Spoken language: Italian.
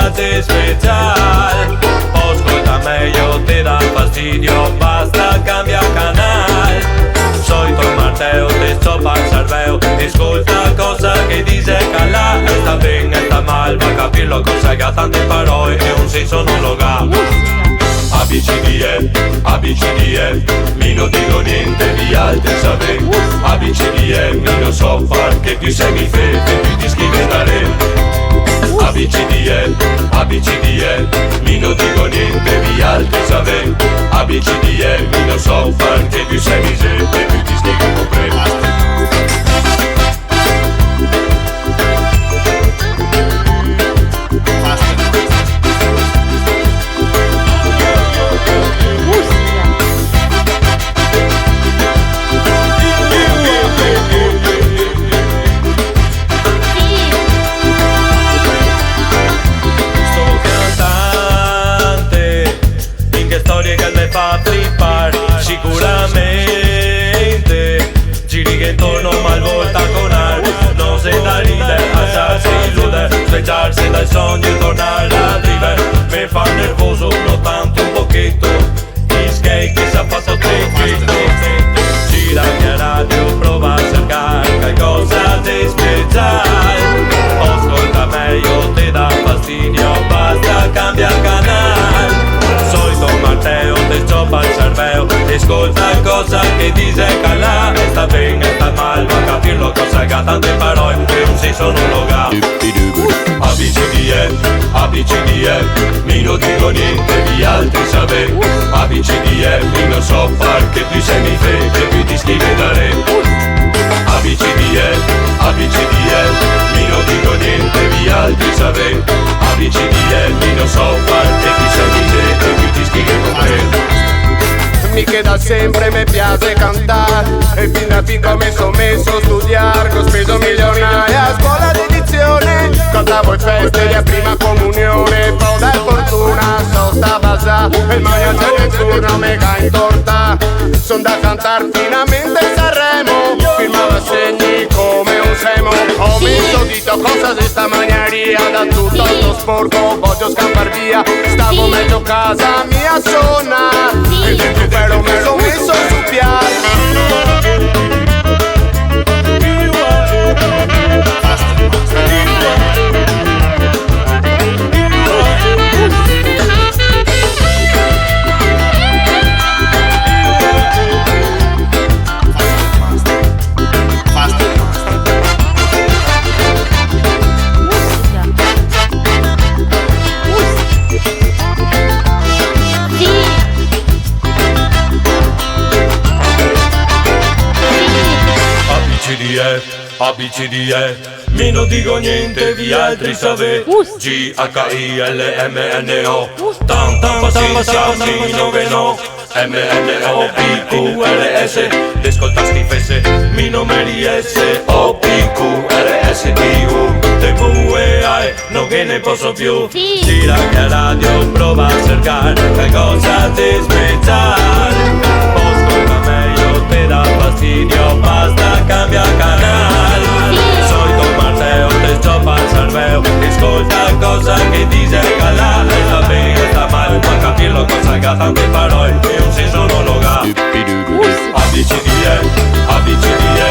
cosa di speciale. Ascolta meglio, ti dà fastidio, basta cambia canal. Solito Matteo, te stoppa il cervello, ascolta cosa che dice Calà. Sta bene, sta male, ma capirlo cosa che ha tante parole e un senso non lo ha. ABCDE, ABCDE, mi non dico niente, gli altri sapete. ABCDE, mi non so far che più sei mi fai, che più ti scrivi da re. ABCDE, ABCDE, mi non dico niente, gli altri sapete. ABCDE, mi non so far che più sei mi fai, che più ti scrivi con pre. Fa trippar sicuramente. Giri che intorno malvolta con ar. Non sei da ridere, alzarsi, illudere, svegliarsi dal sogno e tornare a vivere. Mi fa nervoso, non tanto un pochetto. Gli skate che si ha fatto tricchito. Gira mia radio, prova a cercare qualcosa di speciale. Ascolta meglio, ti dà fastidio, basta cambia canale. Solito Matteo, te stoppa il cervello, ascolta cosa che dice Calà. Sta bene, sta male, ma capirlo cosa che ha tante parole e un senso non lo ha. ABCDE, ABCDE, mi non dico niente, gli altri sapete. ABCDE, mi non so far che più sei mi fai, che più ti scrivi da re. ABCDE, ABCDE, mi non dico niente, gli altri sapete. ABCDE, mi non so far che più sei mi fai, che più ti scrivi con me. Mi che da sempre mi piace cantare e fin da piccolo mi sono messo a studiare. Ho speso milionari a scuola di edizione, cantavo in feste di prima comunione. Poi da fortuna so sta basà e il magnate del turno mega in torta. Son da cantare finamente a Sanremo, firmava segni come un semo. Ho messo dito cosa di sta magnaria, da tutto sto sporco voglio scappar via. Stavo meglio a casa mia sonna e dentro però me l'ho messo su piano. ABCDE, ABCDE, mi non dico niente, gli altri sapete. GHILMNO, tanta pazienza, mi non ve no. MNO, PQRS, ascolta schifesse, mi non me riesce. OPQRS, TU, TVEAE, non che ne posso più. Gira la radio, prova a cercare qualcosa di speciale. Ascolta meglio, ti dà fastidio, basta cambia canale. Solito Matteo, te stoppa il cervello, ascolta cosa che dice Calà. Sta bene, sta male, ma capirlo cosa che ha tante parole e un senso non lo ha. ABCDE, ABCDE,